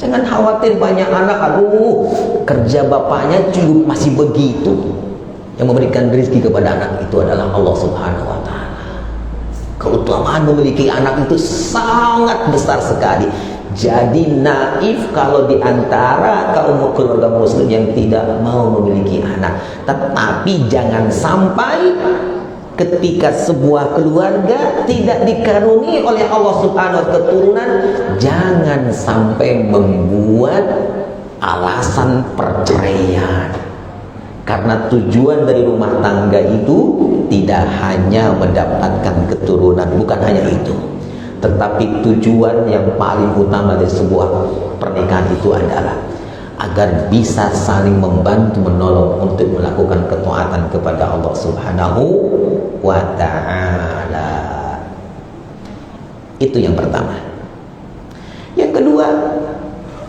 Jangan khawatir banyak anak, aduh kerja bapaknya cukup masih begitu. Yang memberikan rezeki kepada anak itu adalah Allah Subhanahu wa Ta'ala. Keutamaan memiliki anak itu sangat besar sekali. Jadi naif kalau diantara kaum keluarga muslim yang tidak mau memiliki anak. Tetapi jangan sampai ketika sebuah keluarga tidak dikaruniai oleh Allah Subhanahu wa Ta'ala keturunan, jangan sampai membuat alasan perceraian. Karena tujuan dari rumah tangga itu tidak hanya mendapatkan keturunan, bukan hanya itu, tetapi tujuan yang paling utama dari sebuah pernikahan itu adalah agar bisa saling membantu menolong untuk melakukan ketaatan kepada Allah Subhanahu wa Ta'ala. Itu yang pertama. Yang kedua,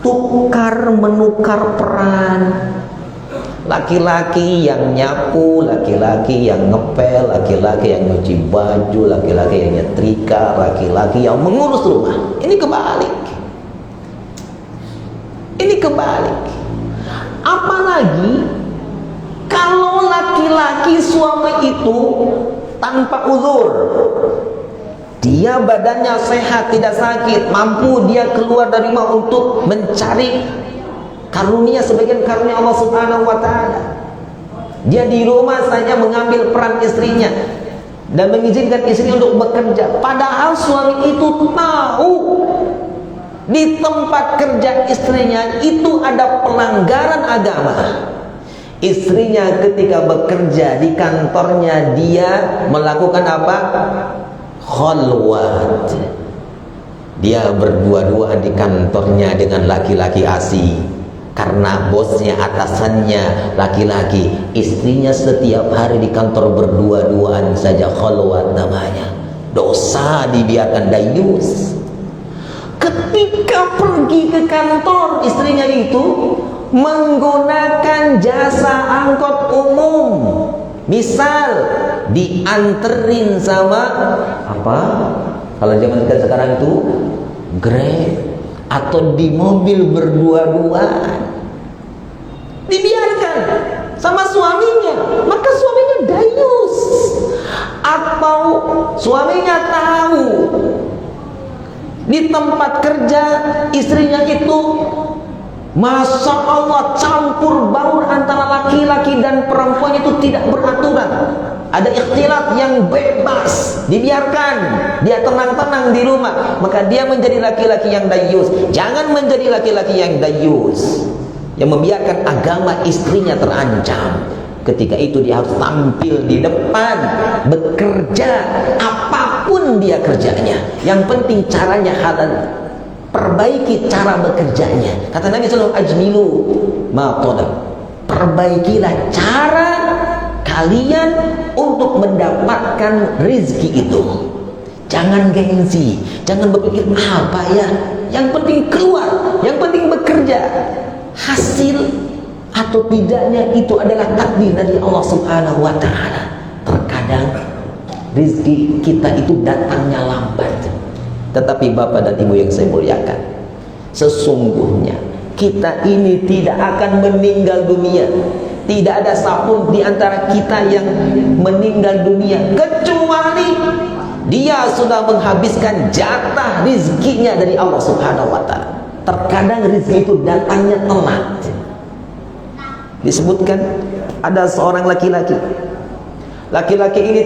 tukar menukar peran. Laki-laki yang nyapu, laki-laki yang ngepel, laki-laki yang nyuci baju, laki-laki yang nyetrika, laki-laki yang mengurus rumah. Ini kebalik. Ini kebalik. Apalagi kalau laki-laki suami itu tanpa uzur, dia badannya sehat, tidak sakit, mampu dia keluar dari rumah untuk mencari karunia, sebagian karunia Allah Subhanahu wa Ta'ala. Dia di rumah saja mengambil peran istrinya dan mengizinkan istrinya untuk bekerja, padahal suami itu tahu di tempat kerja istrinya itu ada pelanggaran agama. Istrinya ketika bekerja di kantornya, dia melakukan apa? Khalwat. Dia berdua-duaan di kantornya dengan laki-laki asing. Karena bosnya, atasannya laki-laki, istrinya setiap hari di kantor berdua-duaan saja, khalwat namanya. Dosa dibiarkan, dayus. Ketika pergi ke kantor, istrinya itu menggunakan jasa angkot umum. Misal dianterin sama apa? Kalau zaman sekarang itu Grab, atau di mobil berdua-duaan, dibiarkan sama suaminya, maka suaminya dayus. Atau suaminya tahu di tempat kerja istrinya itu Masya Allah campur baur antara laki-laki dan perempuan, itu tidak beraturan, ada ikhtilat yang bebas, dibiarkan, dia tenang-tenang di rumah, maka dia menjadi laki-laki yang dayus. Jangan menjadi laki-laki yang dayus yang membiarkan agama istrinya terancam. Ketika itu dia harus tampil di depan, bekerja apapun dia kerjanya, yang penting caranya halal. Perbaiki cara bekerjanya. Kata Nabi SAW, ajmilu ma talab. Perbaikilah cara kalian untuk mendapatkan rezeki itu. Jangan gengsi, jangan berpikir apa ya, yang penting keluar, yang penting bekerja. Hasil atau tidaknya itu adalah takdir dari Allah Subhanahu wa Ta'ala. Terkadang rezeki kita itu datangnya lambat. Tetapi Bapak dan Ibu yang saya muliakan, sesungguhnya kita ini tidak akan meninggal dunia. Tidak ada satupun di antara kita yang meninggal dunia kecuali dia sudah menghabiskan jatah rizkinya dari Allah Subhanahu wa Ta'ala. Terkadang rizki itu datangnya telat. Disebutkan ada seorang laki-laki. Laki-laki ini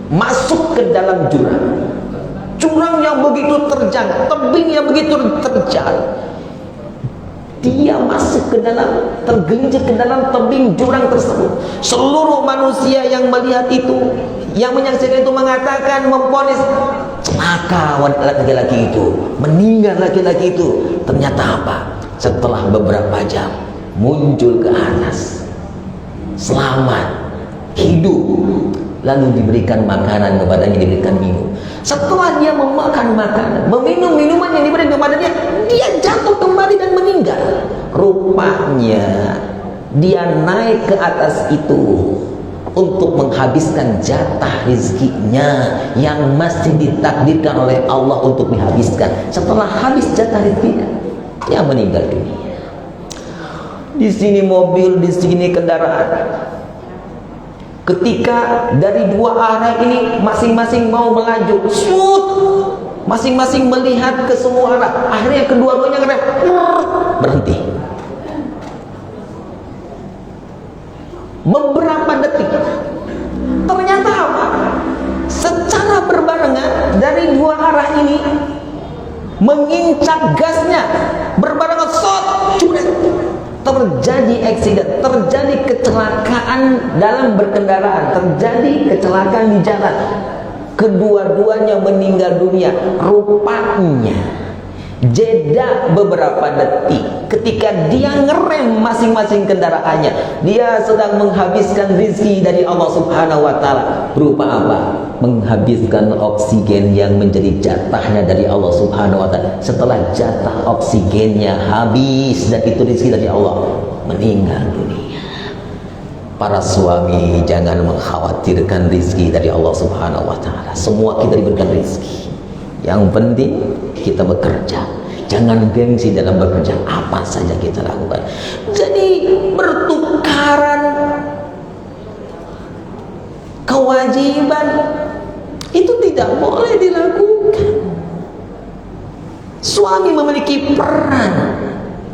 masuk ke dalam jurang. Jurang yang begitu terjang, tebing yang begitu terjal. Dia masuk ke dalam, tergelincir ke dalam tebing jurang tersebut. Seluruh manusia yang melihat itu, yang menyaksikan itu mengatakan, memvonis celaka laki-laki itu, meninggal laki-laki itu. Ternyata apa? Setelah beberapa jam muncul ke atas, selamat, hidup. Lalu diberikan makanan kepadanya, diberikan minum. Setelah dia memakan makanan, meminum minuman yang diberikan kepadanya, dia jatuh kembali dan meninggal. Rupanya dia naik ke atas itu untuk menghabiskan jatah rezekinya yang masih ditakdirkan oleh Allah untuk dihabiskan. Setelah habis jatah rezekinya, yang meninggal dunia. Di sini mobil, di sini kendaraan. Ketika dari dua arah ini masing-masing mau melaju, shoot, masing-masing melihat ke semua arah, akhirnya kedua-duanya berhenti. Beberapa detik, ternyata apa? Secara berbarengan dari dua arah ini mengincak gasnya, berbarengan, shot, curet. Terjadi eksiden, terjadi kecelakaan dalam berkendaraan, terjadi kecelakaan di jalan. Kedua-duanya meninggal dunia. Rupanya jeda beberapa detik ketika dia ngerem masing-masing kendaraannya, dia sedang menghabiskan rizki dari Allah Subhanahu wa Ta'ala. Berupa apa? Menghabiskan oksigen yang menjadi jatahnya dari Allah Subhanahu wa Ta'ala. Setelah jatah oksigennya habis dan itu rizki dari Allah, meninggal dunia. Para suami, jangan mengkhawatirkan rizki dari Allah Subhanahu wa Ta'ala. Semua kita diberikan rizki. Yang penting kita bekerja. Jangan gengsi dalam bekerja, apa saja kita lakukan. Jadi bertukaran kewajiban itu tidak boleh dilakukan. Suami memiliki peran,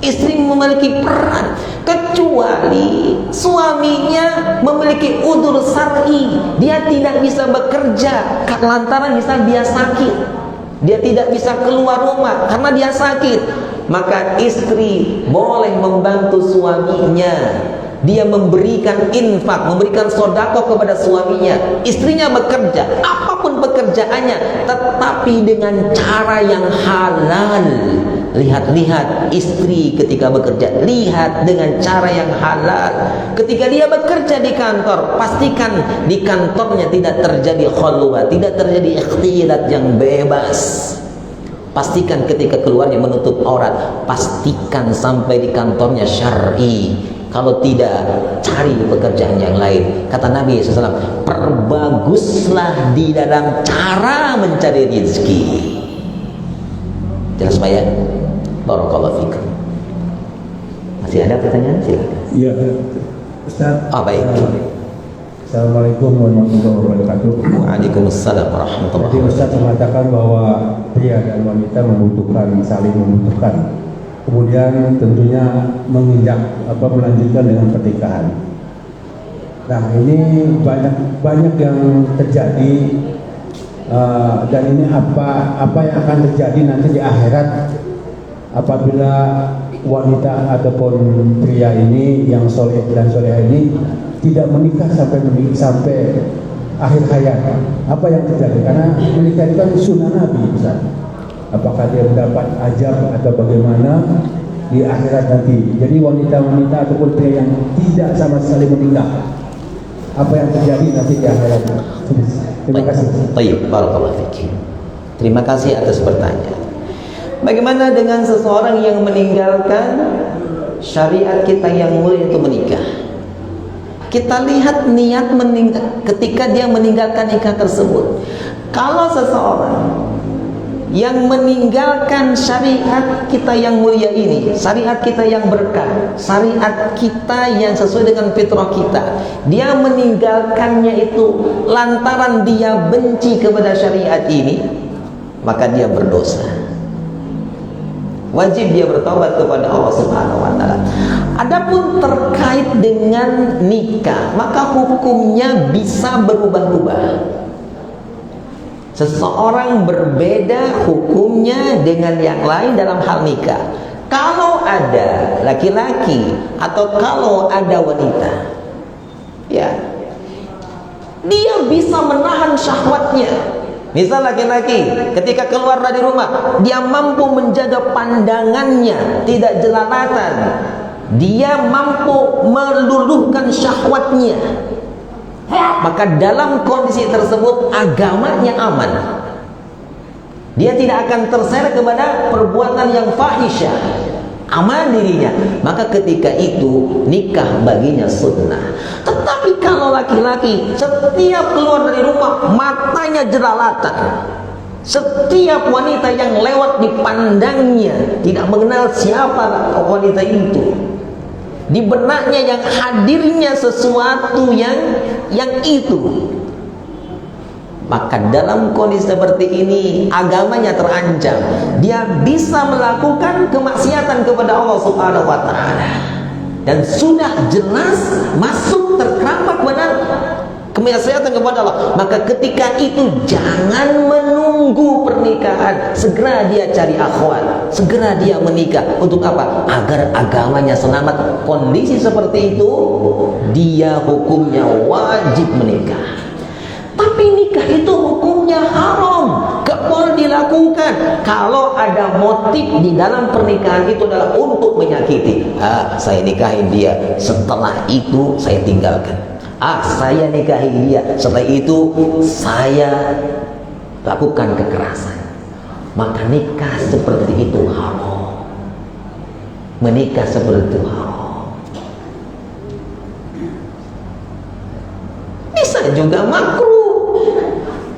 istri memiliki peran, kecuali suaminya memiliki udzur syar'i, dia tidak bisa bekerja lantaran misal dia sakit, dia tidak bisa keluar rumah karena dia sakit, maka istri boleh membantu suaminya. Dia memberikan infak, memberikan sedekah kepada suaminya. Istrinya bekerja, apapun pekerjaannya, tetapi dengan cara yang halal. Lihat-lihat istri ketika bekerja, lihat dengan cara yang halal. Ketika dia bekerja di kantor, pastikan di kantornya tidak terjadi khulwat, tidak terjadi ikhtilat yang bebas. Pastikan ketika keluarnya menutup aurat, pastikan sampai di kantornya syar'i. Kalau tidak, cari pekerjaan yang lain. Kata Nabi SAW, perbaguslah di dalam cara mencari rezeki. Jelas Pak ya? Barakallahu fikum. Masih ada pertanyaan? Silakan. Iya, Ustaz. Baik. Assalamualaikum warahmatullahi wabarakatuh. Waalaikumsalam warahmatullahi Tadi wabarakatuh. Ustaz mengatakan bahwa pria dan wanita membutuhkan, saling membutuhkan. Kemudian tentunya melanjutkan dengan pernikahan. Nah, ini banyak yang terjadi dan ini apa yang akan terjadi nanti di akhirat apabila wanita ataupun pria ini yang soleh dan soleha ini tidak menikah sampai akhir hayat. Apa yang terjadi? Karena menikah itu kan sunnah Nabi, Ustaz. Apakah dia mendapat ajab atau bagaimana di akhirat nanti? Jadi wanita-wanita ataupun pria yang tidak sama sekali menikah, apa yang terjadi nanti di akhirat? Terima kasih. Baik, barakallahu fiik. Terima kasih atas pertanyaan. Bagaimana dengan seseorang yang meninggalkan syariat kita yang mulia itu menikah? Kita lihat niat ketika dia meninggalkan nikah tersebut. Kalau seseorang yang meninggalkan syariat kita yang mulia ini, syariat kita yang berkah, syariat kita yang sesuai dengan fitrah kita, dia meninggalkannya itu lantaran dia benci kepada syariat ini, maka dia berdosa. Wajib dia bertobat kepada Allah Subhanahu wa Ta'ala. Adapun terkait dengan nikah, maka hukumnya bisa berubah-ubah. Seseorang berbeda hukumnya dengan yang lain dalam hal nikah. Kalau ada laki-laki atau kalau ada wanita, ya, dia bisa menahan syahwatnya. Misal laki-laki ketika keluar dari rumah, dia mampu menjaga pandangannya, tidak jelalatan. Dia mampu meluluhkan syahwatnya. Maka dalam kondisi tersebut agamanya aman. Dia tidak akan terseret kepada perbuatan yang fahisyah. Aman dirinya. Maka ketika itu nikah baginya sunnah. Tetapi kalau laki-laki setiap keluar dari rumah matanya jelalatan, Setiap wanita yang lewat dipandangnya tidak mengenal siapa wanita itu. Di benaknya yang hadirnya sesuatu yang itu. Maka dalam kondisi seperti ini agamanya terancam. Dia bisa melakukan kemaksiatan kepada Allah Subhanahu wa taala. Dan sudah jelas masuk terkeramat benar kemaksiatan kepada Allah. Maka ketika itu jangan menunggu pernikahan, segera dia cari akhwat, segera dia menikah. Untuk apa? Agar agamanya selamat. Kondisi seperti itu dia hukumnya wajib menikah. Tapi nikah itu hukumnya haram, gak boleh dilakukan kalau ada motif di dalam pernikahan itu adalah untuk menyakiti. Saya nikahin dia, setelah itu saya tinggalkan. Saya nikahi dia, setelah itu saya lakukan kekerasan. Maka nikah seperti itu haram. Menikah seperti itu haram. Bisa juga makruh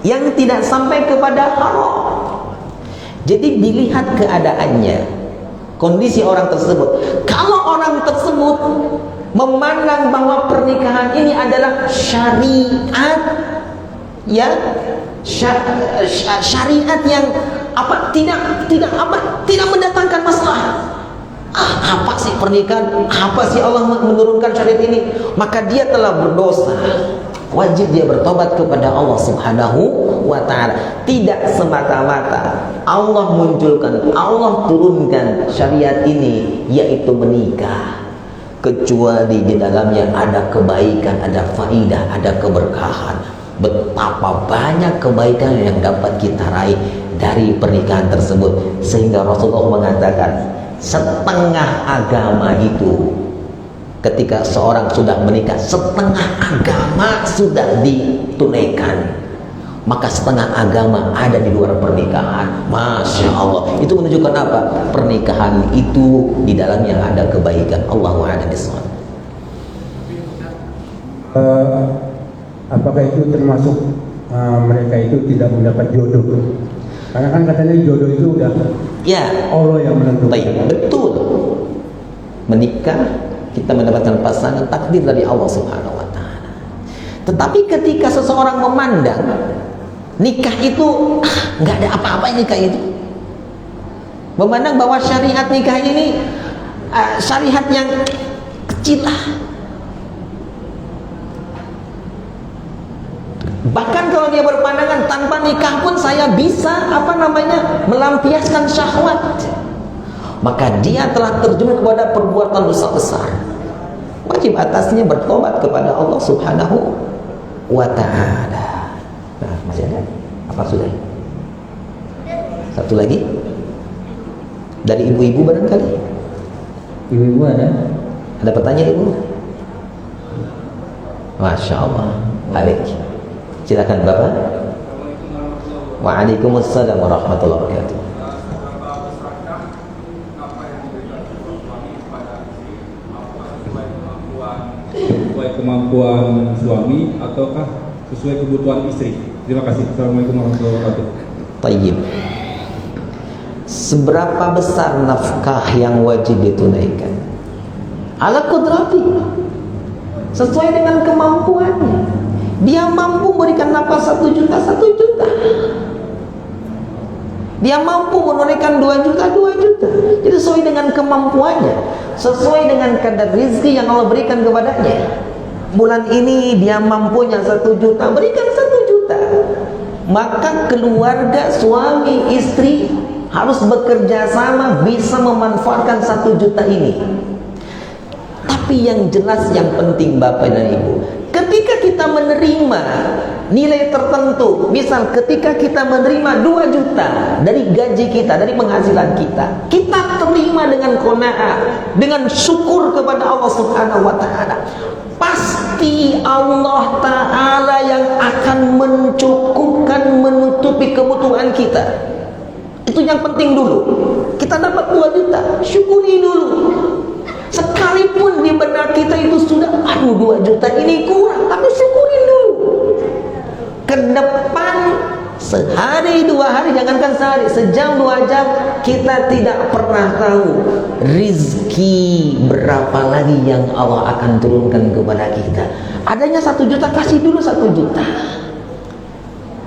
yang tidak sampai kepada haram. Jadi dilihat keadaannya, kondisi orang tersebut. Kalau orang tersebut memandang bahwa pernikahan ini adalah syariat, ya, syariat yang tidak mendatangkan masalah. Apa sih pernikahan? Apa sih Allah menurunkan syariat ini? Maka dia telah berdosa. Wajib dia bertobat kepada Allah Subhanahu wa ta'ala. Tidak semata-mata Allah munculkan, Allah turunkan syariat ini, yaitu menikah, kecuali di dalamnya ada kebaikan, ada faidah, ada keberkahan. Betapa banyak kebaikan yang dapat kita raih dari pernikahan tersebut. Sehingga Rasulullah mengatakan, setengah agama itu, ketika seorang sudah menikah, setengah agama sudah ditunaikan. Maka setengah agama ada di luar pernikahan. Masya Allah. Itu menunjukkan apa? Pernikahan itu di dalamnya ada kebaikan. Allahu a'lam bishawab. Apakah itu termasuk mereka itu tidak mendapat jodoh? Karena kan katanya jodoh itu udah Ya, Allah yang menentukan. baik, betul. Menikah, kita mendapatkan pasangan takdir dari Allah Subhanahu wa ta'ala. Tetapi ketika seseorang memandang nikah itu nggak ada apa-apa nikah itu, memandang bahwa syariat nikah ini syariat yang kecil lah. Bahkan kalau dia berpandangan tanpa nikah pun saya bisa melampiaskan syahwat, maka dia telah terjun kepada perbuatan dosa besar. Wajib atasnya bertobat kepada Allah Subhanahu wa ta'ala. Nah, masih ada? Apa sudah? Satu lagi dari ibu-ibu barangkali. Ibu-ibu ada? Ada pertanyaan ibu? Masya Allah. Baik. Silakan Bapak. Waalaikumsalam warahmatullahi wabarakatuh. Sesuai kemampuan suami ataukah sesuai kebutuhan istri? Terima kasih. Assalamualaikum warahmatullahi wabarakatuh. Tayyib. Seberapa besar nafkah yang wajib ditunaikan? Ala qudrati, sesuai dengan kemampuannya. Dia mampu memberikan nafkah 1 juta, 1 juta. Dia mampu menunaikan 2 juta, 2 juta. Jadi sesuai dengan kemampuannya, sesuai dengan kadar rezeki yang Allah berikan kepadanya. Bulan ini dia mampunya 1 juta, berikan 1 juta. Maka keluarga, suami, istri harus bekerja sama bisa memanfaatkan 1 juta ini. Tapi yang jelas, yang penting Bapak dan Ibu, ketika kita menerima nilai tertentu, misal ketika kita menerima 2 juta dari gaji kita, dari penghasilan kita, kita terima dengan qanaah, dengan syukur kepada Allah Subhanahu wa ta'ala. Pasti Allah Ta'ala yang akan mencukupkan, menutupi kebutuhan kita. Itu yang penting dulu. Kita dapat 2 juta, syukuri dulu. Sekalipun di benak kita itu sudah 2 juta ini kurang, tapi syukurin dulu. Ke depan Sehari, 2 hari, jangankan sehari, sejam, 2 jam, kita tidak pernah tahu rizki berapa lagi yang Allah akan turunkan kepada kita. Adanya 1 juta, kasih dulu 1 juta.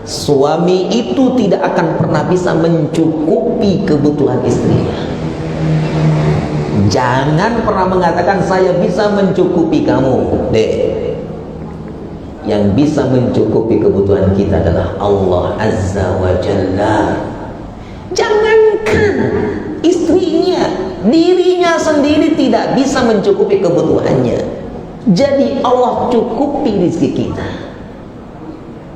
Suami itu tidak akan pernah bisa mencukupi kebutuhan istrinya. Jangan pernah mengatakan saya bisa mencukupi kamu, dek. Yang bisa mencukupi kebutuhan kita adalah Allah Azza wa Jalla. Jangankan istrinya, dirinya sendiri tidak bisa mencukupi kebutuhannya. Jadi Allah cukupi rezeki kita.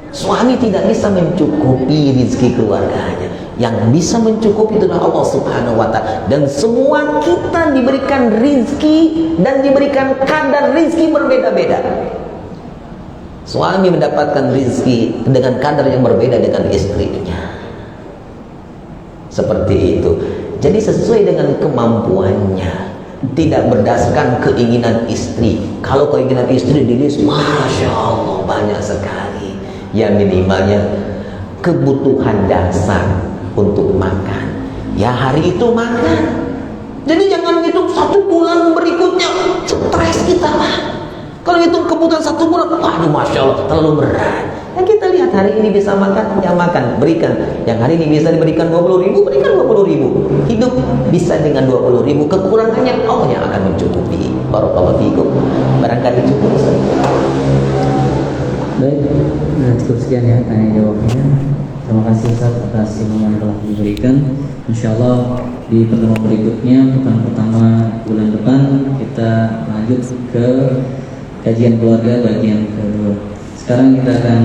Suami tidak bisa mencukupi rezeki keluarganya. Yang bisa mencukupi itu adalah Allah Subhanahu wa Ta'ala. Dan semua kita diberikan rezeki dan diberikan kadar rezeki berbeda-beda. Suami mendapatkan rezeki dengan kadar yang berbeda dengan istrinya. Seperti itu. Jadi sesuai dengan kemampuannya, tidak berdasarkan keinginan istri. Kalau keinginan istri dilis, Masya Allah banyak sekali. Yang minimalnya kebutuhan dasar untuk makan. Ya hari itu makan. Jadi jangan hitung 1 bulan berikutnya, stres kita lah. Kalau itu kebutuhan 1 bulan, aduh Masya Allah terlalu berat. Yang kita lihat hari ini bisa makan, ya makan, berikan. Yang hari ini bisa diberikan 20.000, berikan 20.000. Hidup bisa dengan 20.000. Kekurangannya Allah yang akan mencukupi. Barakallahu fikum. Barangkali cukup. Baik, cukup sekian ya tanya jawabnya. Terima kasih Ustaz atas ilmu yang telah diberikan. Insya Allah di pertemuan berikutnya, pekan pertama bulan depan, kita lanjut ke kajian keluarga bagian kedua. Sekarang kita akan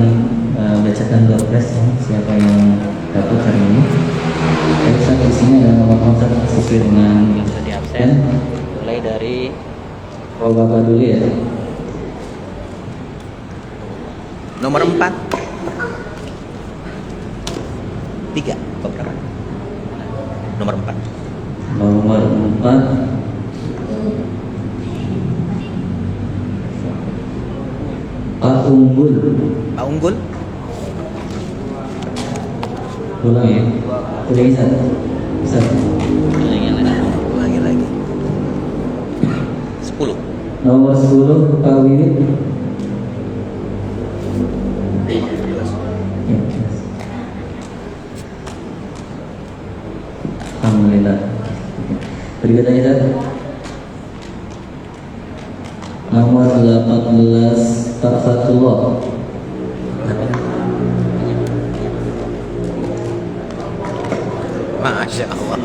bacakan door prize ya, siapa yang dapat hari ini. Ustaz di sini ada nomor Ustaz sesuai dengan yang sudah di absen. Mulai dari Bapak dulu ya. Nomor 4 3 berapa? Nomor 4. Nomor 4 Pak Unggul. Pak Unggul. Ulang ya. Ulangi satu. Ulangi lagi. 10. Nomor 10 Pak Wiwit. Alhamdulillah. Berikutnya Ustaz. Nomor 18 Pak Fatullah. Masya Allah.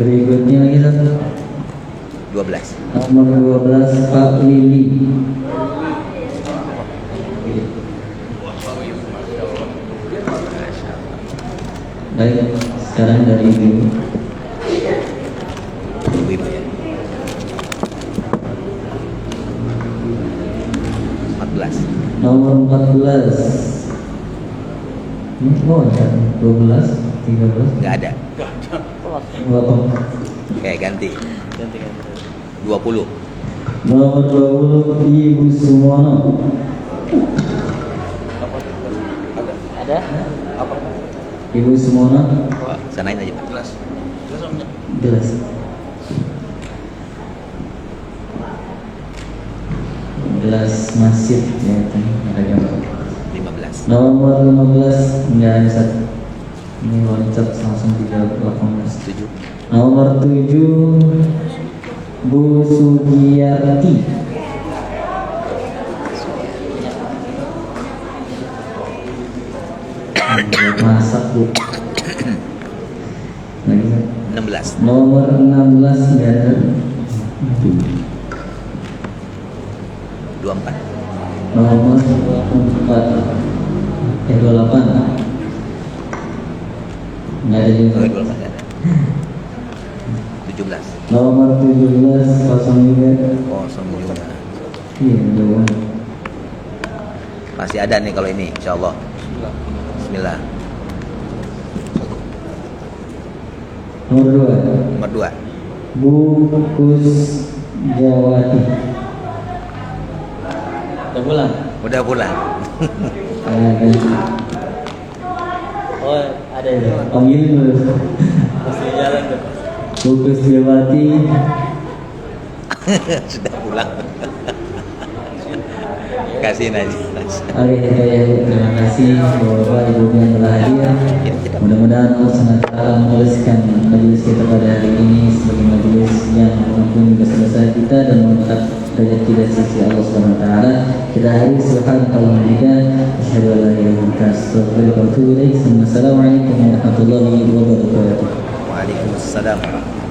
Berikutnya lagi Ustaz. 12. Nomor 12 Pak Lili. Baik, sekarang dari Ibu. Ibu ya. 14. Nomor 14. Ini oh ada 12, 13. Enggak ada. Berapa? Oke, ganti. 20. Nomor 20 Ibu Sumono. Ada? Apa? Ibu Sumono. Oh, sanain aja Pak. Jelas. Jelas masjid ya tadi ada gambar. 15. Nomor 15 enggak ada satu. Ini loncat langsung 18. 7. Nomor 7 Bu Sugiyarti. Masak Bu. Lagi, 16. nomor 16 enggak ada. 24. Nomor 24 28 enggak ada juga. Oh, 24 enggak ada. 17. Nomor 17 kosong juga. Kosong juga. Iya, jauh. Masih ada nih kalau ini, insyaallah. Bismillah. Nomor 2 Nomor 2. Bu Kus Jawati. Udah pulang? Udah pulang. Oh, ada ya. Panggilin dulu. Masih jalan tuh. Fokus Dewati. Sudah pulang. Kasihin aja. Oke, terima kasih Bapak Ibu yang telah hadir. Mudah-mudahan Allah SWT menuliskan majelis kita pada hari ini sebagai majelis yang mengampuni dosa-dosa kita dan mengangkat derajat kita di sisi Allah SWT. Kita hari subhanallahi wa bihamdihi, asyhadu an la ilaha illa anta, astaghfiruka wa atubu ilaik. Assalamualaikum warahmatullahi wabarakatuh. Waalaikumsalam.